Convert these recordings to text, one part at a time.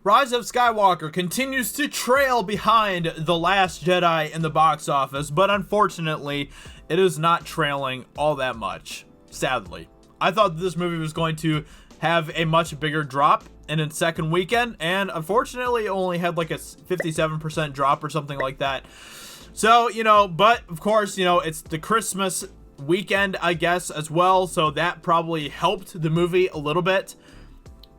Rise of Skywalker continues to trail behind The Last Jedi in the box office, but unfortunately, it is not trailing all that much, sadly. I thought that this movie was going to have a much bigger drop in its second weekend, and unfortunately, it only had like a 57% drop or something like that. So, but of course, it's the Christmas weekend, I guess, as well, so that probably helped the movie a little bit.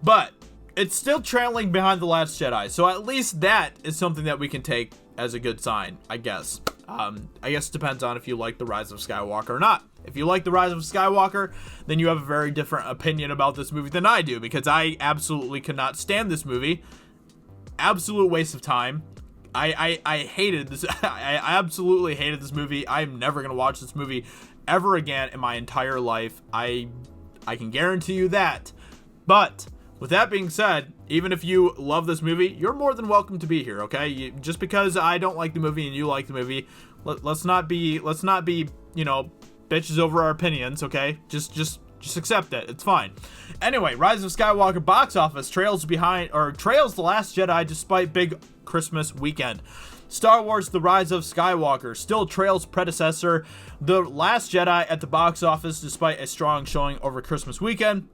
But it's still trailing behind The Last Jedi, so at least that is something that we can take as a good sign, I guess. I guess it depends on if you like The Rise of Skywalker or not. If you like The Rise of Skywalker, then you have a very different opinion about this movie than I do, because I absolutely could not stand this movie. Absolute waste of time. I hated this. I absolutely hated this movie. I'm never going to watch this movie ever again in my entire life. I can guarantee you that. But with that being said, even if you love this movie, you're more than welcome to be here, okay? Just because I don't like the movie and you like the movie, let's not be, bitches over our opinions, okay? Just accept it. It's fine. Anyway, Rise of Skywalker box office trails The Last Jedi despite big Christmas weekend. Star Wars The Rise of Skywalker still trails predecessor The Last Jedi at the box office despite a strong showing over Christmas weekend.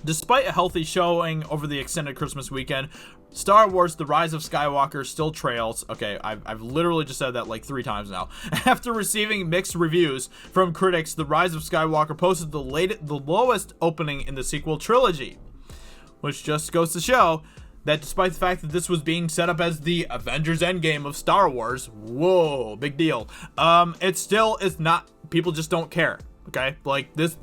Despite a healthy showing over the extended Christmas weekend, Star Wars The Rise of Skywalker still trails. Okay, I've literally just said that like 3 times now. After receiving mixed reviews from critics, The Rise of Skywalker posted the lowest opening in the sequel trilogy, which just goes to show that despite the fact that this was being set up as the Avengers Endgame of Star Wars, whoa, big deal, it still is not. People just don't care. Okay, like this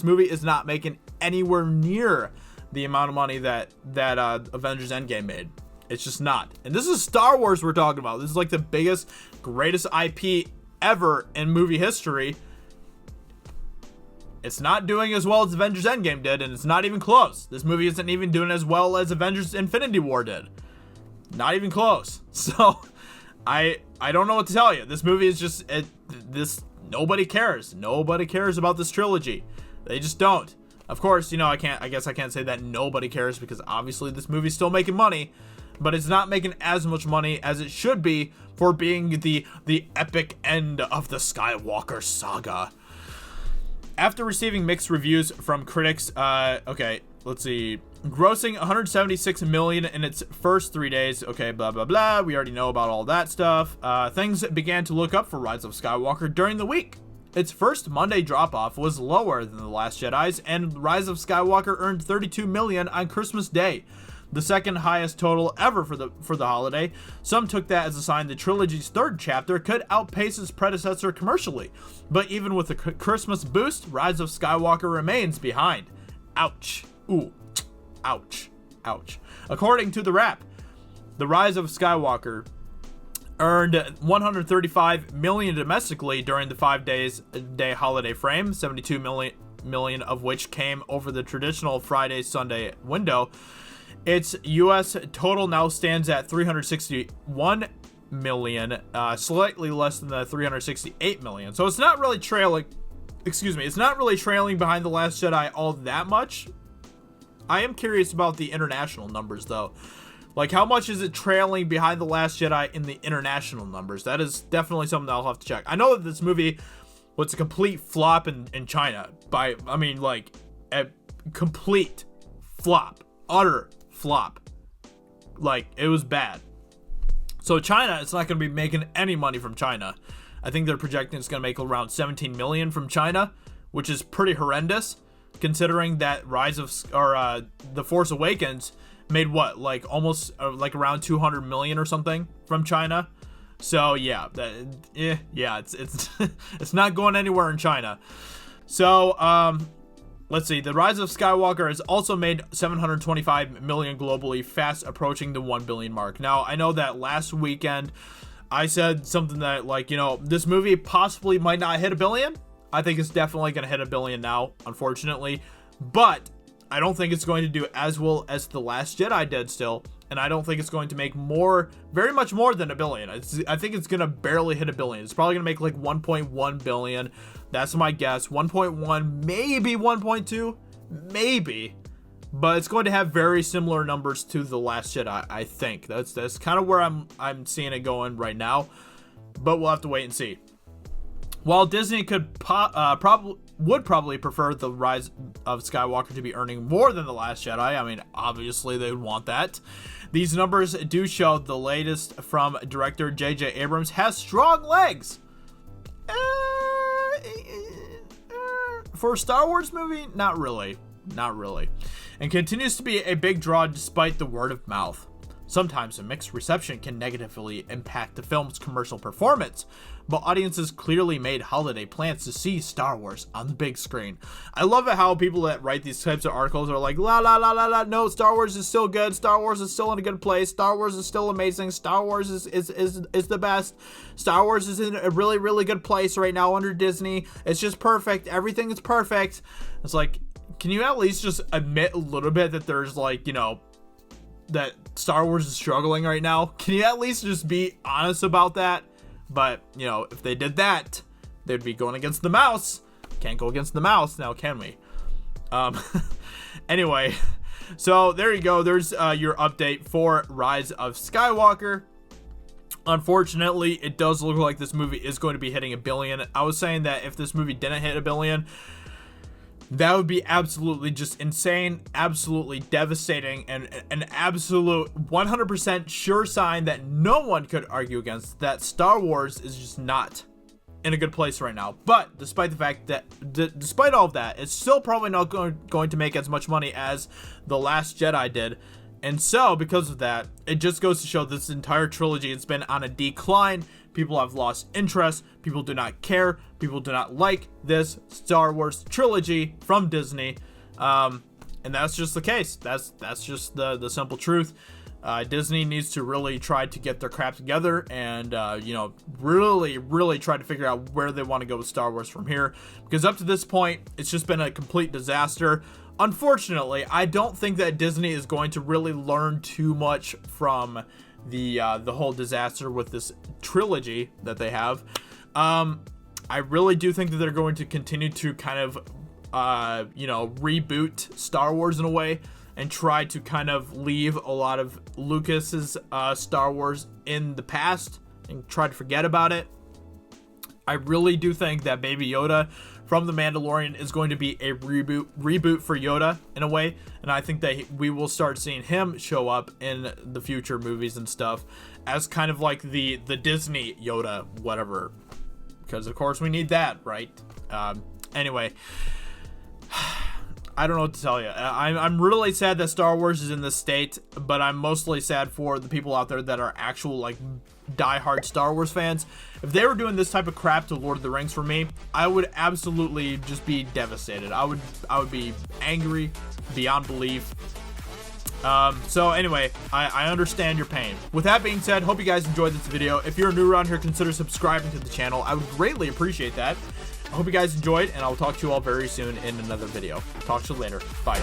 movie is not making anywhere near the amount of money that Avengers Endgame made. It's just not. And this is Star Wars we're talking about. This is like the biggest, greatest IP ever in movie history. It's not doing as well as Avengers Endgame did, and it's not even close. This movie isn't even doing as well as Avengers Infinity War did. Not even close. So I don't know what to tell you. This movie is just nobody cares. Nobody cares about this trilogy. They just don't. Of course, I guess I can't say that nobody cares, because obviously this movie's still making money, but it's not making as much money as it should be for being the epic end of the Skywalker saga. After receiving mixed reviews from critics, let's see, grossing $176 million in its first 3 days. Okay, blah, blah, blah. We already know about all that stuff. Things began to look up for Rise of Skywalker during the week. Its first Monday drop-off was lower than The Last Jedi's, and Rise of Skywalker earned $32 million on Christmas Day, the second highest total ever for the holiday. Some took that as a sign the trilogy's third chapter could outpace its predecessor commercially. But even with the Christmas boost, Rise of Skywalker remains behind. Ouch. Ooh. Ouch. Ouch. According to The Wrap, The Rise of Skywalker earned $135 million domestically during the 5-day holiday frame, $72 million of which came over the traditional Friday-Sunday window. Its U.S. total now stands at $361 million, slightly less than the $368 million. So it's not really trailing. It's not really trailing behind The Last Jedi all that much. I am curious about the international numbers, though. Like, how much is it trailing behind The Last Jedi in the international numbers? That is definitely something that I'll have to check. I know that this movie was a complete flop in China. A complete flop. Utter flop. Like, it was bad. So China, it's not going to be making any money from China. I think they're projecting it's going to make around $17 million from China, which is pretty horrendous, considering that The Force Awakens made almost around $200 million or something from China. So yeah, it's it's not going anywhere in China. So let's see. The Rise of Skywalker has also made $725 million globally, fast approaching the 1 billion mark. Now, I know that last weekend I said something that this movie possibly might not hit $1 billion. I think it's definitely going to hit $1 billion now, unfortunately, but I don't think it's going to do as well as The Last Jedi did still, and I don't think it's going to make very much more than $1 billion. I think it's going to barely hit $1 billion. It's probably going to make like 1.1 billion. That's my guess. 1.1, maybe 1.2, maybe. but it's going to have very similar numbers to The Last Jedi, I think. That's kind of where I'm seeing it going right now, but we'll have to wait and see. While Disney would probably prefer The Rise of Skywalker to be earning more than The Last Jedi, I mean, obviously they would want that. These numbers do show the latest from director J.J. Abrams has strong legs. For a Star Wars movie, not really, and continues to be a big draw despite the word of mouth. Sometimes a mixed reception can negatively impact the film's commercial performance, but audiences clearly made holiday plans to see Star Wars on the big screen. I love it how people that write these types of articles are like, la la la la la, no, Star Wars is still good, Star Wars is still in a good place, Star Wars is still amazing, Star Wars is the best, Star Wars is in a really, really good place right now under Disney, it's just perfect, everything is perfect. It's like, can you at least just admit a little bit that there's like, you know, that Star Wars is struggling right now? Can you at least just be honest about that? But, you know, if they did that, they'd be going against the mouse. Can't go against the mouse now, can we? Anyway, so there you go. There's your update for Rise of Skywalker. Unfortunately, it does look like this movie is going to be hitting $1 billion. I was saying that if this movie didn't hit $1 billion, that would be absolutely just insane, absolutely devastating, and an absolute 100% sure sign that no one could argue against, that Star Wars is just not in a good place right now. But despite the fact that, despite all of that, it's still probably not going to make as much money as The Last Jedi did. And so, because of that, it just goes to show this entire trilogy has been on a decline. People have lost interest. People do not care. People do not like this Star Wars trilogy from Disney. And that's just the case. That's just the simple truth. Disney needs to really try to get their crap together and, you know, really try to figure out where they want to go with Star Wars from here. Because up to this point, it's just been a complete disaster. Unfortunately, I don't think that Disney is going to really learn too much from the whole disaster with this trilogy that they have. I really do think that they're going to continue to kind of, you know, reboot Star Wars in a way and try to kind of leave a lot of Lucas's Star Wars in the past and try to forget about it. I really do think that Baby Yoda from The Mandalorian is going to be a reboot for Yoda in a way, and I think that we will start seeing him show up in the future movies and stuff as kind of like the Disney Yoda, whatever, because of course we need that, right? Anyway, I don't know what to tell you. I'm really sad that Star Wars is in this state, but I'm mostly sad for the people out there that are actual like diehard Star Wars fans. If they were doing this type of crap to Lord of the Rings for me, I would absolutely just be devastated. I would be angry beyond belief. So anyway, I understand your pain. With that being said, hope you guys enjoyed this video. If you're new around here, consider subscribing to the channel. I would greatly appreciate that. I hope you guys enjoyed, and I'll talk to you all very soon in another video. Talk to you later. Bye.